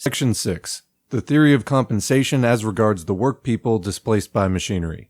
Section 6. The Theory of Compensation as regards the work people displaced by machinery.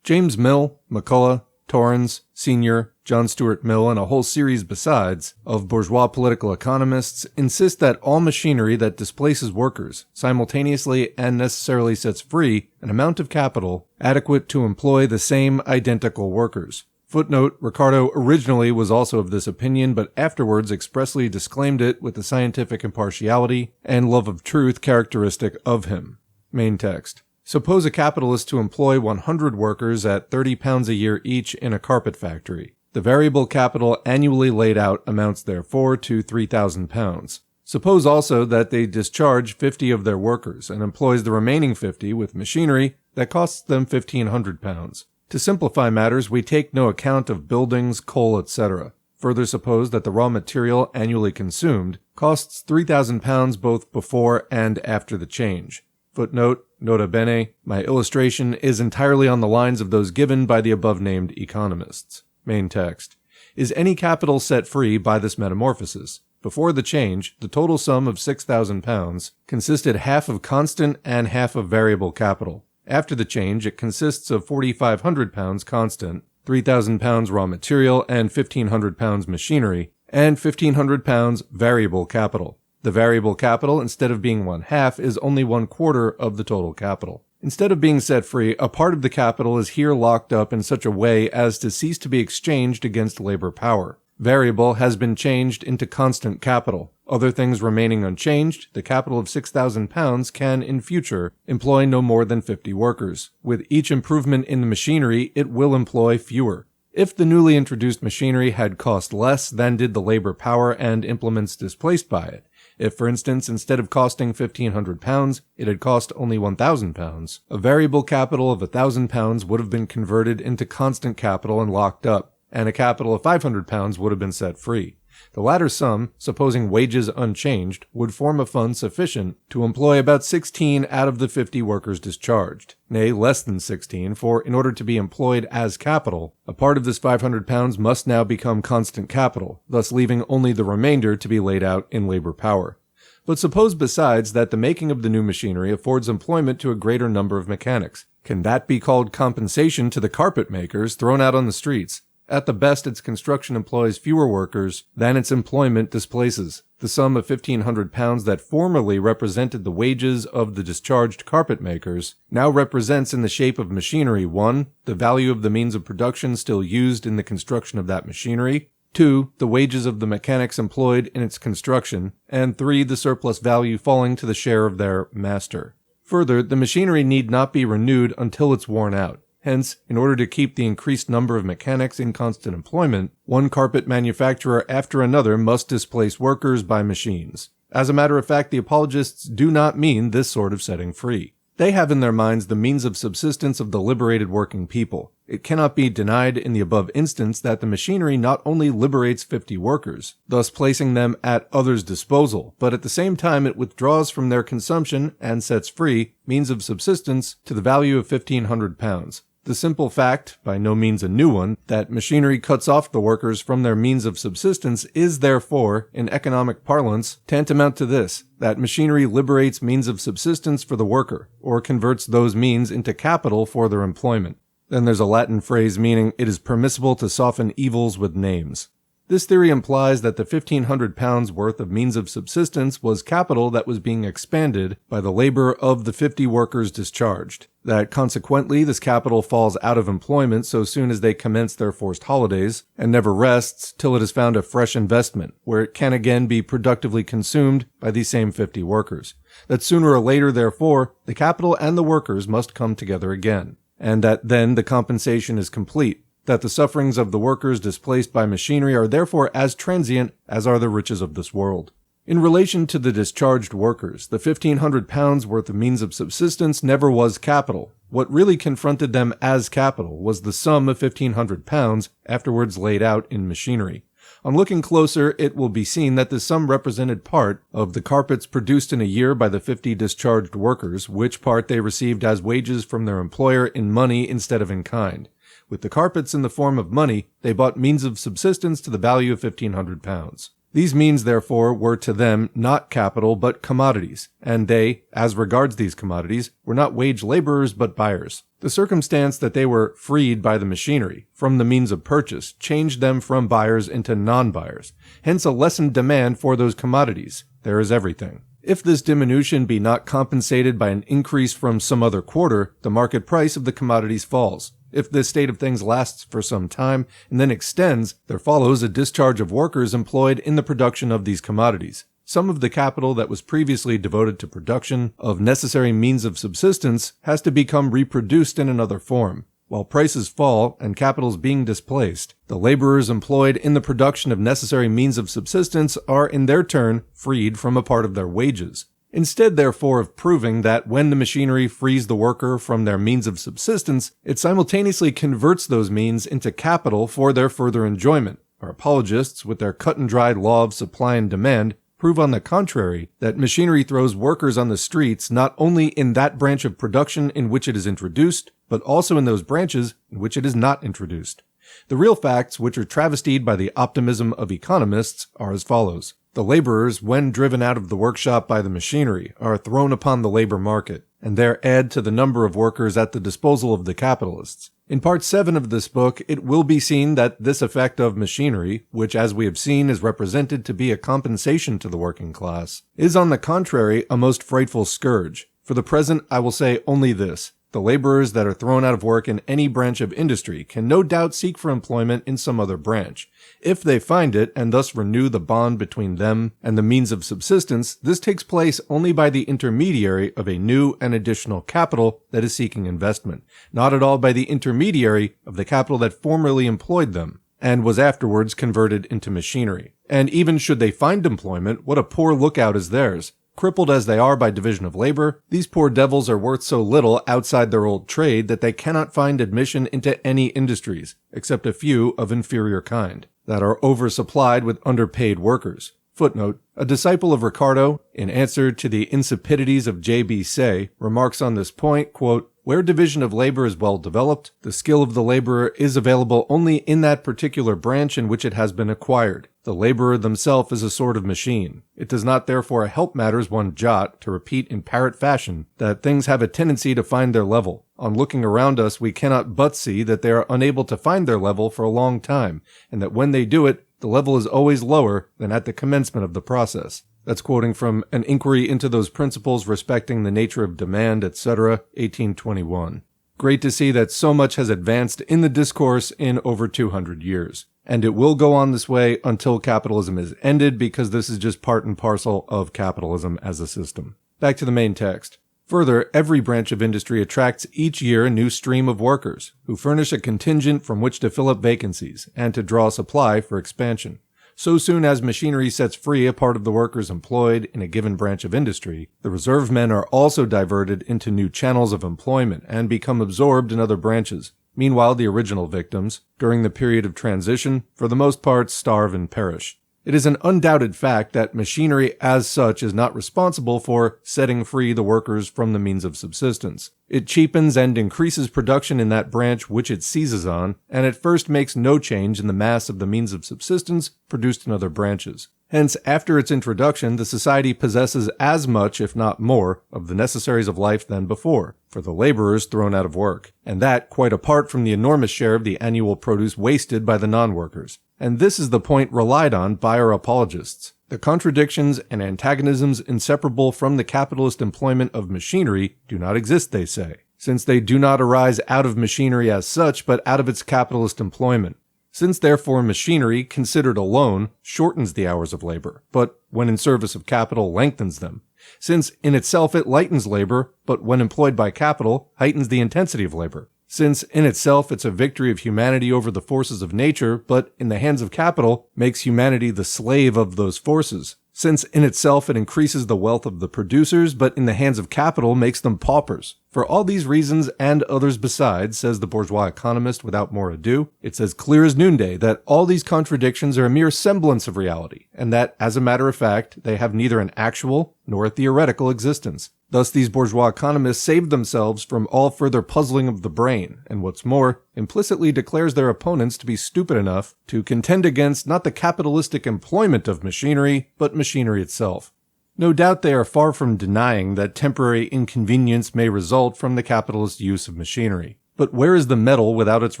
James Mill, McCulloch, Torrens, Sr., John Stuart Mill, and a whole series besides of bourgeois political economists insist that all machinery that displaces workers simultaneously and necessarily sets free an amount of capital adequate to employ the same identical workers. Footnote, Ricardo originally was also of this opinion, but afterwards expressly disclaimed it with the scientific impartiality and love of truth characteristic of him. Main text. Suppose a capitalist to employ 100 workers at £30 a year each in a carpet factory. The variable capital annually laid out amounts therefore to £3,000. Suppose also that they discharge 50 of their workers and employs the remaining 50 with machinery that costs them £1,500. To simplify matters, we take no account of buildings, coal, etc. Further suppose that the raw material annually consumed costs £3,000 both before and after the change. Footnote, nota bene, my illustration is entirely on the lines of those given by the above-named economists. Main text. Is any capital set free by this metamorphosis? Before the change, the total sum of £6,000 consisted half of constant and half of variable capital. After the change, it consists of £4,500 constant, £3,000 raw material, and £1,500 machinery, and £1,500 variable capital. The variable capital, instead of being 1/2, is only 1/4 of the total capital. Instead of being set free, a part of the capital is here locked up in such a way as to cease to be exchanged against labor power. Variable has been changed into constant capital. Other things remaining unchanged, the capital of £6,000 can, in future, employ no more than 50 workers. With each improvement in the machinery, it will employ fewer. If the newly introduced machinery had cost less than did the labor power and implements displaced by it, if, for instance, instead of costing £1,500, it had cost only £1,000, a variable capital of £1,000 would have been converted into constant capital and locked up, and a capital of £500 would have been set free. The latter sum, supposing wages unchanged, would form a fund sufficient to employ about 16 out of the 50 workers discharged, nay, less than 16, for in order to be employed as capital, a part of this £500 must now become constant capital, thus leaving only the remainder to be laid out in labor power. But suppose besides that the making of the new machinery affords employment to a greater number of mechanics. Can that be called compensation to the carpet makers thrown out on the streets? At the best, its construction employs fewer workers than its employment displaces. The sum of £1,500 that formerly represented the wages of the discharged carpet makers now represents in the shape of machinery 1. The value of the means of production still used in the construction of that machinery, 2. The wages of the mechanics employed in its construction, and 3. The surplus value falling to the share of their master. Further, the machinery need not be renewed until it's worn out. Hence, in order to keep the increased number of mechanics in constant employment, one carpet manufacturer after another must displace workers by machines. As a matter of fact, the apologists do not mean this sort of setting free. They have in their minds the means of subsistence of the liberated working people. It cannot be denied in the above instance that the machinery not only liberates 50 workers, thus placing them at others' disposal, but at the same time it withdraws from their consumption and sets free means of subsistence to the value of £1,500. The simple fact, by no means a new one, that machinery cuts off the workers from their means of subsistence is therefore, in economic parlance, tantamount to this, that machinery liberates means of subsistence for the worker, or converts those means into capital for their employment. Then there's a Latin phrase meaning it is permissible to soften evils with names. This theory implies that the £1,500 worth of means of subsistence was capital that was being expanded by the labor of the 50 workers discharged, that consequently this capital falls out of employment so soon as they commence their forced holidays, and never rests till it has found a fresh investment, where it can again be productively consumed by these same 50 workers, that sooner or later, therefore, the capital and the workers must come together again, and that then the compensation is complete, that the sufferings of the workers displaced by machinery are therefore as transient as are the riches of this world. In relation to the discharged workers, the £1,500 worth of means of subsistence never was capital. What really confronted them as capital was the sum of £1,500 afterwards laid out in machinery. On looking closer, it will be seen that the sum represented part of the carpets produced in a year by the 50 discharged workers, which part they received as wages from their employer in money instead of in kind. With the carpets in the form of money, they bought means of subsistence to the value of £1,500. These means, therefore, were to them not capital but commodities, and they, as regards these commodities, were not wage laborers but buyers. The circumstance that they were freed by the machinery from the means of purchase changed them from buyers into non-buyers, hence a lessened demand for those commodities. There is everything. If this diminution be not compensated by an increase from some other quarter, the market price of the commodities falls. If this state of things lasts for some time and then extends, there follows a discharge of workers employed in the production of these commodities. Some of the capital that was previously devoted to production of necessary means of subsistence has to become reproduced in another form. While prices fall and capital is being displaced, the laborers employed in the production of necessary means of subsistence are in their turn freed from a part of their wages. Instead, therefore, of proving that when the machinery frees the worker from their means of subsistence, it simultaneously converts those means into capital for their further enjoyment, our apologists, with their cut-and-dried law of supply and demand, prove on the contrary that machinery throws workers on the streets not only in that branch of production in which it is introduced, but also in those branches in which it is not introduced. The real facts, which are travestied by the optimism of economists, are as follows. The laborers, when driven out of the workshop by the machinery, are thrown upon the labor market, and there add to the number of workers at the disposal of the capitalists. In part 7 of this book, it will be seen that this effect of machinery, which as we have seen is represented to be a compensation to the working class, is on the contrary a most frightful scourge. For the present, I will say only this. The laborers that are thrown out of work in any branch of industry can no doubt seek for employment in some other branch. If they find it, and thus renew the bond between them and the means of subsistence, this takes place only by the intermediary of a new and additional capital that is seeking investment, not at all by the intermediary of the capital that formerly employed them, and was afterwards converted into machinery. And even should they find employment, what a poor lookout is theirs. Crippled as they are by division of labor, these poor devils are worth so little outside their old trade that they cannot find admission into any industries, except a few of inferior kind, that are oversupplied with underpaid workers. Footnote, a disciple of Ricardo, in answer to the insipidities of J.B. Say, remarks on this point, quote, where division of labor is well developed, the skill of the laborer is available only in that particular branch in which it has been acquired. The laborer himself is a sort of machine. It does not therefore help matters one jot to repeat in parrot fashion that things have a tendency to find their level. On looking around us, we cannot but see that they are unable to find their level for a long time, and that when they do it, the level is always lower than at the commencement of the process. That's quoting from An Inquiry into Those Principles Respecting the Nature of Demand, etc., 1821. Great to see that so much has advanced in the discourse in over 200 years. And it will go on this way until capitalism is ended, because this is just part and parcel of capitalism as a system. Back to the main text. Further, every branch of industry attracts each year a new stream of workers, who furnish a contingent from which to fill up vacancies, and to draw supply for expansion. So soon as machinery sets free a part of the workers employed in a given branch of industry, the reserve men are also diverted into new channels of employment and become absorbed in other branches. Meanwhile, the original victims, during the period of transition, for the most part starve and perish. It is an undoubted fact that machinery as such is not responsible for setting free the workers from the means of subsistence. It cheapens and increases production in that branch which it seizes on, and at first makes no change in the mass of the means of subsistence produced in other branches. Hence, after its introduction, the society possesses as much, if not more, of the necessaries of life than before, for the laborers thrown out of work, and that quite apart from the enormous share of the annual produce wasted by the non-workers. And this is the point relied on by our apologists. The contradictions and antagonisms inseparable from the capitalist employment of machinery do not exist, they say, since they do not arise out of machinery as such, but out of its capitalist employment. Since therefore machinery, considered alone, shortens the hours of labor, but when in service of capital lengthens them. Since in itself it lightens labor, but when employed by capital, heightens the intensity of labor. Since in itself it's a victory of humanity over the forces of nature, but in the hands of capital, makes humanity the slave of those forces. Since in itself it increases the wealth of the producers, but in the hands of capital makes them paupers. For all these reasons and others besides, says the bourgeois economist without more ado, it's as clear as noonday that all these contradictions are a mere semblance of reality, and that, as a matter of fact, they have neither an actual nor a theoretical existence. Thus, these bourgeois economists save themselves from all further puzzling of the brain, and what's more, implicitly declares their opponents to be stupid enough to contend against not the capitalistic employment of machinery, but machinery itself. No doubt they are far from denying that temporary inconvenience may result from the capitalist use of machinery. But where is the metal without its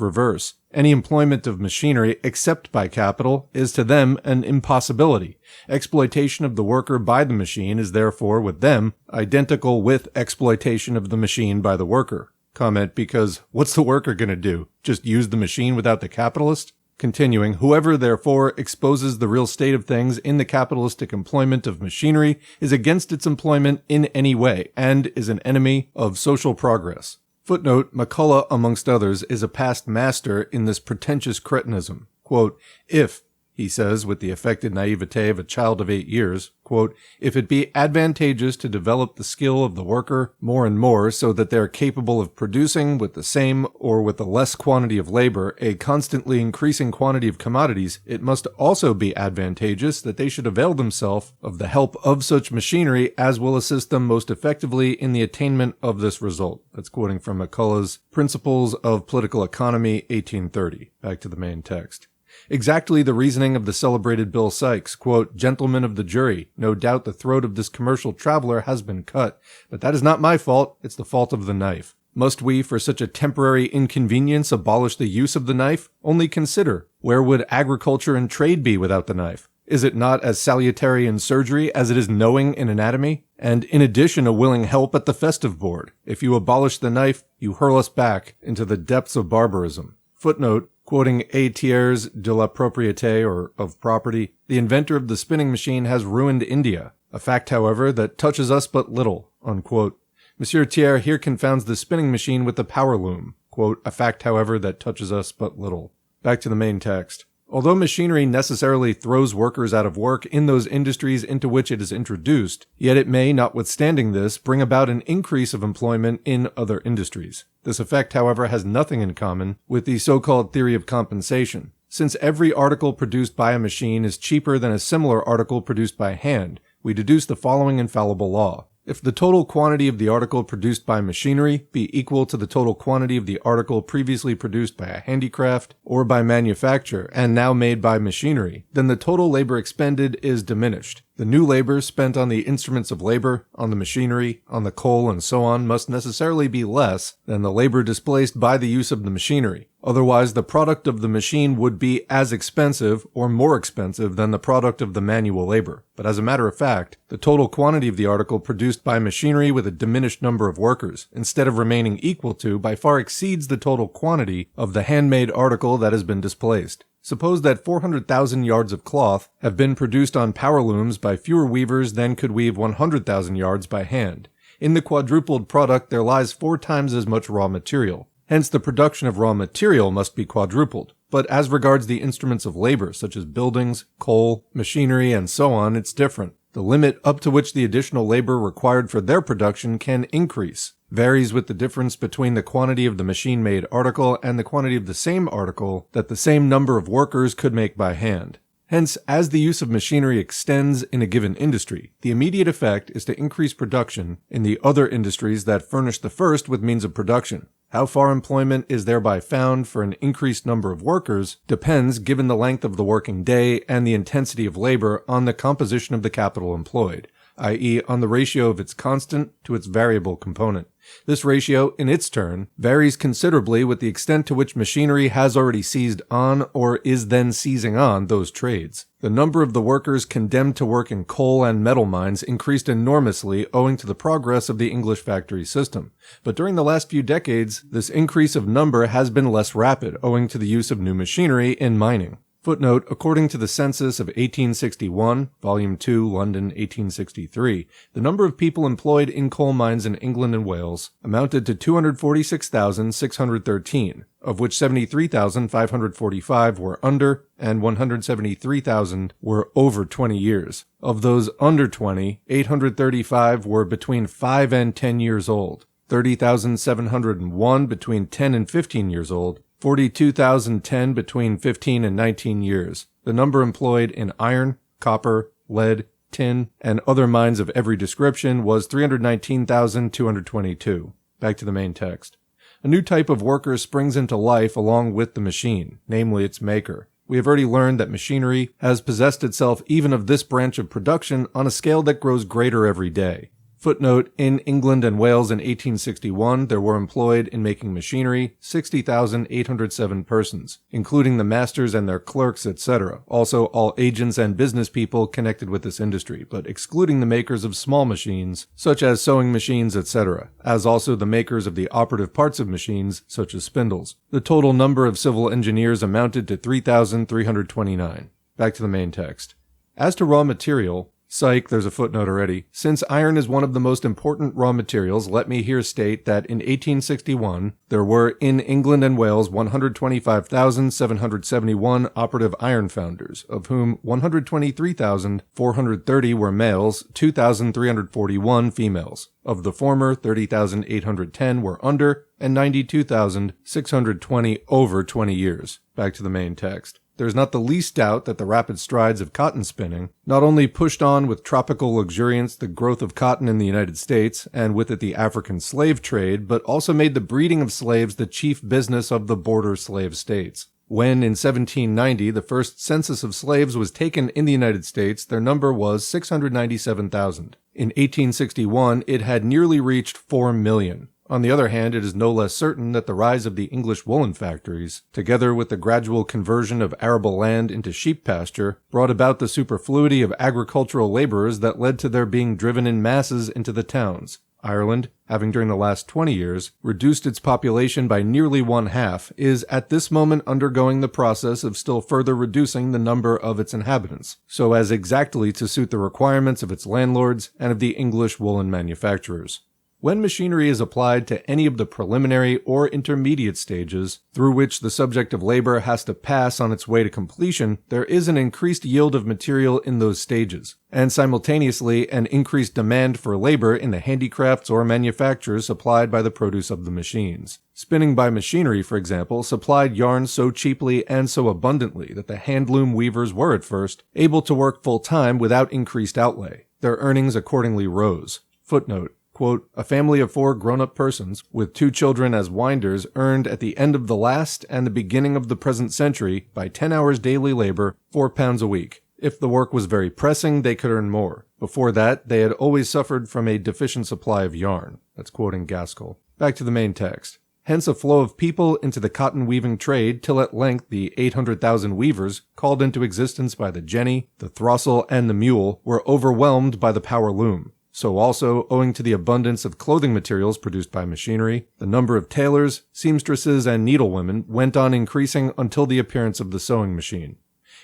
reverse? Any employment of machinery except by capital is to them an impossibility. Exploitation of the worker by the machine is therefore, with them, identical with exploitation of the machine by the worker. Comment, because what's the worker going to do? Just use the machine without the capitalist? Continuing, whoever therefore exposes the real state of things in the capitalistic employment of machinery is against its employment in any way, and is an enemy of social progress. Footnote, McCullough, amongst others, is a past master in this pretentious cretinism. Quote, if, he says with the affected naivete of a child of 8 years, quote, if it be advantageous to develop the skill of the worker more and more so that they are capable of producing with the same or with a less quantity of labor a constantly increasing quantity of commodities, it must also be advantageous that they should avail themselves of the help of such machinery as will assist them most effectively in the attainment of this result. That's quoting from McCullough's Principles of Political Economy, 1830. Back to the main text. Exactly the reasoning of the celebrated Bill Sykes, quote, gentlemen of the jury, no doubt the throat of this commercial traveler has been cut, but that is not my fault, it's the fault of the knife. Must we, for such a temporary inconvenience, abolish the use of the knife? Only consider, where would agriculture and trade be without the knife? Is it not as salutary in surgery as it is knowing in anatomy? And in addition, a willing help at the festive board. If you abolish the knife, you hurl us back into the depths of barbarism. Footnote, quoting A. Thiers de la Propriété, or of property, the inventor of the spinning machine has ruined India, a fact, however, that touches us but little, unquote. Monsieur Thiers here confounds the spinning machine with the power loom, quote, a fact, however, that touches us but little. Back to the main text. Although machinery necessarily throws workers out of work in those industries into which it is introduced, yet it may, notwithstanding this, bring about an increase of employment in other industries. This effect, however, has nothing in common with the so-called theory of compensation. Since every article produced by a machine is cheaper than a similar article produced by hand, we deduce the following infallible law. If the total quantity of the article produced by machinery be equal to the total quantity of the article previously produced by a handicraft or by manufacture and now made by machinery, then the total labor expended is diminished. The new labor spent on the instruments of labor, on the machinery, on the coal, and so on must necessarily be less than the labor displaced by the use of the machinery. Otherwise, the product of the machine would be as expensive or more expensive than the product of the manual labor. But as a matter of fact, the total quantity of the article produced by machinery with a diminished number of workers, instead of remaining equal to, by far exceeds the total quantity of the handmade article that has been displaced. Suppose that 400,000 yards of cloth have been produced on power looms by fewer weavers than could weave 100,000 yards by hand. In the quadrupled product there lies 4 times as much raw material. Hence the production of raw material must be quadrupled. But as regards the instruments of labor, such as buildings, coal, machinery, and so on, it's different. The limit up to which the additional labor required for their production can increase varies with the difference between the quantity of the machine-made article and the quantity of the same article that the same number of workers could make by hand. Hence, as the use of machinery extends in a given industry, the immediate effect is to increase production in the other industries that furnish the first with means of production. How far employment is thereby found for an increased number of workers depends, given the length of the working day and the intensity of labor, on the composition of the capital employed, i.e. on the ratio of its constant to its variable component. This ratio, in its turn, varies considerably with the extent to which machinery has already seized on or is then seizing on those trades. The number of the workers condemned to work in coal and metal mines increased enormously owing to the progress of the English factory system. But during the last few decades, this increase of number has been less rapid owing to the use of new machinery in mining. Footnote, according to the census of 1861, Volume 2, London, 1863, the number of people employed in coal mines in England and Wales amounted to 246,613, of which 73,545 were under and 173,000 were over 20 years. Of those under 20, 835 were between 5 and 10 years old. 30,701 between 10 and 15 years old, 42,010 between 15 and 19 years. The number employed in iron, copper, lead, tin, and other mines of every description was 319,222. Back to the main text. A new type of worker springs into life along with the machine, namely its maker. We have already learned that machinery has possessed itself even of this branch of production on a scale that grows greater every day. Footnote, in England and Wales in 1861, there were employed in making machinery 60,807 persons, including the masters and their clerks, etc., also all agents and business people connected with this industry, but excluding the makers of small machines, such as sewing machines, etc., as also the makers of the operative parts of machines, such as spindles. The total number of civil engineers amounted to 3,329. Back to the main text. As to raw material, Psych, there's a footnote already. Since iron is one of the most important raw materials, let me here state that in 1861, there were in England and Wales 125,771 operative iron founders, of whom 123,430 were males, 2,341 females. Of the former, 30,810 were under, and 92,620 over 20 years. Back to the main text. There is not the least doubt that the rapid strides of cotton spinning not only pushed on with tropical luxuriance the growth of cotton in the United States, and with it the African slave trade, but also made the breeding of slaves the chief business of the border slave states. When, in 1790, the first census of slaves was taken in the United States, their number was 697,000. In 1861, it had nearly reached 4 million. On the other hand, it is no less certain that the rise of the English woolen factories, together with the gradual conversion of arable land into sheep pasture, brought about the superfluity of agricultural laborers that led to their being driven in masses into the towns. Ireland, having during the last 20 years reduced its population by nearly 1/2, is at this moment undergoing the process of still further reducing the number of its inhabitants, so as exactly to suit the requirements of its landlords and of the English woolen manufacturers. When machinery is applied to any of the preliminary or intermediate stages through which the subject of labor has to pass on its way to completion, there is an increased yield of material in those stages, and simultaneously an increased demand for labor in the handicrafts or manufactures supplied by the produce of the machines. Spinning by machinery, for example, supplied yarn so cheaply and so abundantly that the handloom weavers were at first able to work full-time without increased outlay. Their earnings accordingly rose. Footnote. Quote, a family of 4 grown-up persons, with 2 children as winders, earned at the end of the last and the beginning of the present century, by 10 hours daily labor, £4 a week. If the work was very pressing, they could earn more. Before that, they had always suffered from a deficient supply of yarn. That's quoting Gaskell. Back to the main text. Hence a flow of people into the cotton-weaving trade till at length the 800,000 weavers, called into existence by the jenny, the throstle, and the mule, were overwhelmed by the power loom. So also, owing to the abundance of clothing materials produced by machinery, the number of tailors, seamstresses, and needlewomen went on increasing until the appearance of the sewing machine.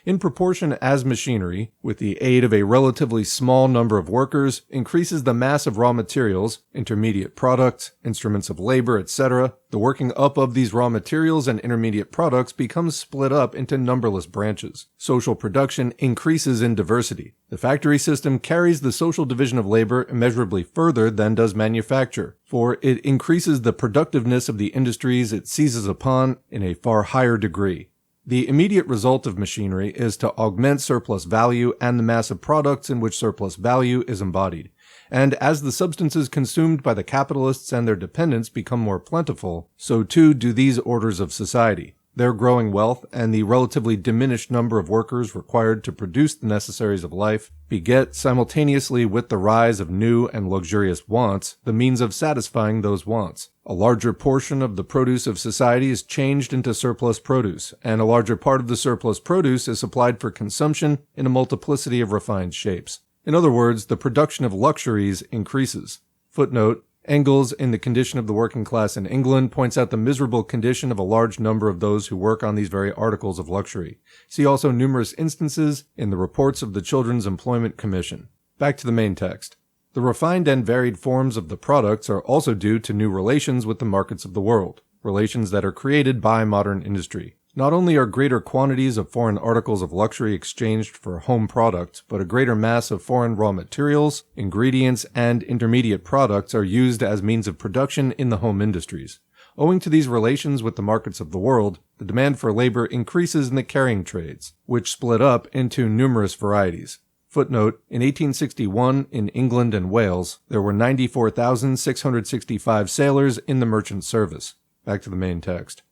In proportion as machinery, with the aid of a relatively small number of workers, increases the mass of raw materials, intermediate products, instruments of labor, etc., the working up of these raw materials and intermediate products becomes split up into numberless branches. Social production increases in diversity. The factory system carries the social division of labor immeasurably further than does manufacture, for it increases the productiveness of the industries it seizes upon in a far higher degree. The immediate result of machinery is to augment surplus value and the mass of products in which surplus value is embodied. And as the substances consumed by the capitalists and their dependents become more plentiful, so too do these orders of society. Their growing wealth and the relatively diminished number of workers required to produce the necessaries of life beget, simultaneously with the rise of new and luxurious wants, the means of satisfying those wants. A larger portion of the produce of society is changed into surplus produce, and a larger part of the surplus produce is supplied for consumption in a multiplicity of refined shapes. In other words, the production of luxuries increases. Footnote. Engels, in The Condition of the Working Class in England, points out the miserable condition of a large number of those who work on these very articles of luxury. See also numerous instances in the reports of the Children's Employment Commission. Back to the main text. The refined and varied forms of the products are also due to new relations with the markets of the world, relations that are created by modern industry. Not only are greater quantities of foreign articles of luxury exchanged for home product, but a greater mass of foreign raw materials, ingredients, and intermediate products are used as means of production in the home industries. Owing to these relations with the markets of the world, the demand for labor increases in the carrying trades, which split up into numerous varieties. Footnote, in 1861, in England and Wales, there were 94,665 sailors in the merchant service. Back to the main text.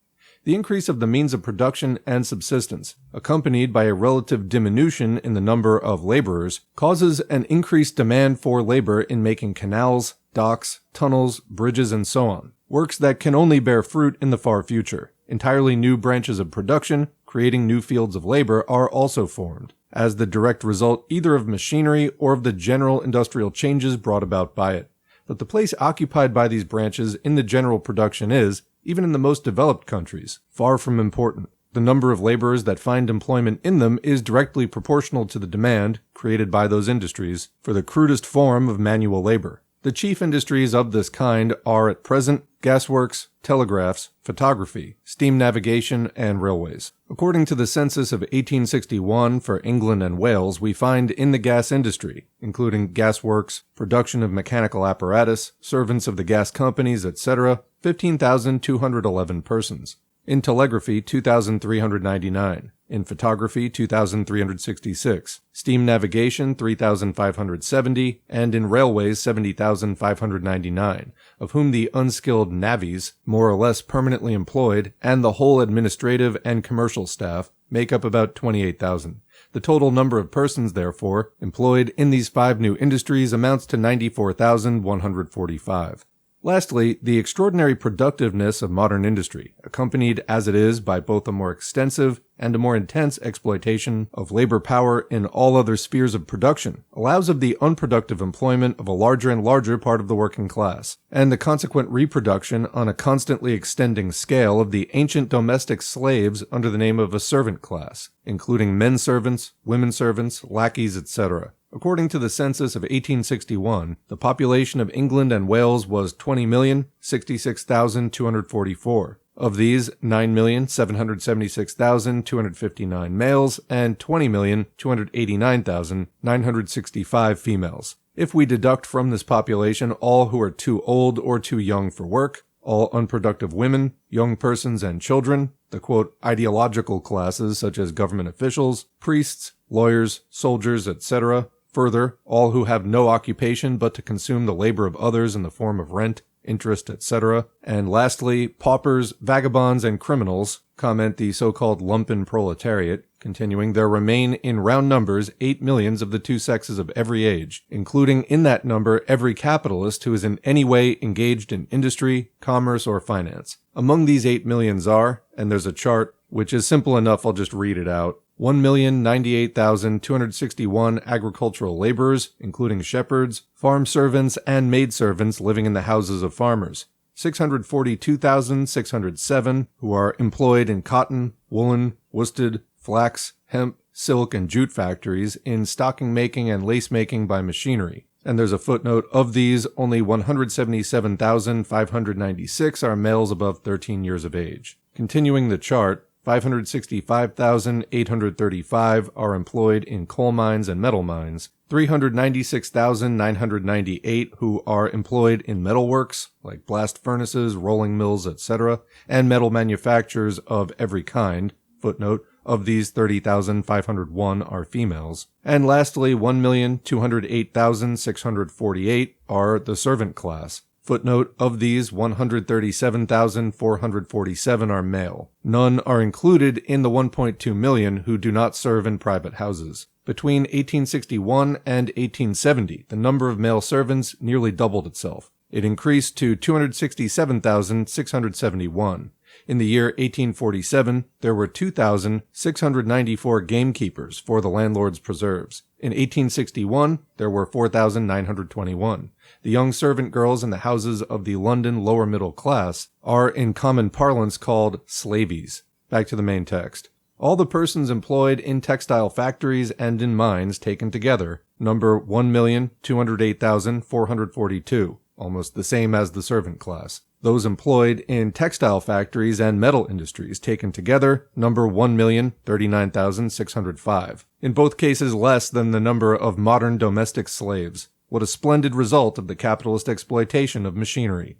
The increase of the means of production and subsistence, accompanied by a relative diminution in the number of laborers, causes an increased demand for labor in making canals, docks, tunnels, bridges, and so on. Works that can only bear fruit in the far future. Entirely new branches of production, creating new fields of labor, are also formed, as the direct result either of machinery or of the general industrial changes brought about by it. But the place occupied by these branches in the general production is, even in the most developed countries, far from important. The number of laborers that find employment in them is directly proportional to the demand, created by those industries, for the crudest form of manual labor. The chief industries of this kind are at present gasworks, telegraphs, photography, steam navigation, and railways. According to the census of 1861 for England and Wales, we find in the gas industry, including gasworks, production of mechanical apparatus, servants of the gas companies, etc., 15,211 persons. In telegraphy, 2,399. In photography, 2,366. Steam navigation, 3,570. And in railways, 70,599, of whom the unskilled navvies, more or less permanently employed, and the whole administrative and commercial staff, make up about 28,000. The total number of persons, therefore, employed in these 5 new industries amounts to 94,145. Lastly, the extraordinary productiveness of modern industry, accompanied as it is by both a more extensive and a more intense exploitation of labor power in all other spheres of production, allows of the unproductive employment of a larger and larger part of the working class, and the consequent reproduction on a constantly extending scale of the ancient domestic slaves under the name of a servant class, including men servants, women servants, lackeys, etc. According to the census of 1861, the population of England and Wales was 20,066,244. Of these, 9,776,259 males and 20,289,965 females. If we deduct from this population all who are too old or too young for work, all unproductive women, young persons, and children, the quote, ideological classes such as government officials, priests, lawyers, soldiers, etc., further, all who have no occupation but to consume the labor of others in the form of rent, interest, etc., and lastly, paupers, vagabonds, and criminals, comment the so-called lumpen proletariat, continuing, there remain in round numbers 8 millions of the 2 sexes of every age, including in that number every capitalist who is in any way engaged in industry, commerce, or finance. Among these 8 millions are, and there's a chart, which is simple enough, I'll just read it out, 1,098,261 agricultural laborers, including shepherds, farm servants, and maidservants living in the houses of farmers. 642,607 who are employed in cotton, woolen, worsted, flax, hemp, silk, and jute factories, in stocking making and lace making by machinery. And there's a footnote, of these, only 177,596 are males above 13 years of age. Continuing the chart, 565,835 are employed in coal mines and metal mines, 396,998 who are employed in metalworks, like blast furnaces, rolling mills, etc., and metal manufacturers of every kind, footnote, of these 30,501 are females, and lastly 1,208,648 are the servant class. Footnote, of these 137,447 are male. None are included in the 1.2 million who do not serve in private houses. Between 1861 and 1870, the number of male servants nearly doubled itself. It increased to 267,671. In the year 1847, there were 2,694 gamekeepers for the landlord's preserves. In 1861, there were 4,921. The young servant girls in the houses of the London lower middle class are in common parlance called slaveys. Back to the main text. All the persons employed in textile factories and in mines taken together number 1,208,442. almost the same as the servant class. Those employed in textile factories and metal industries taken together number 1,039,605. In both cases less than the number of modern domestic slaves. What a splendid result of the capitalist exploitation of machinery.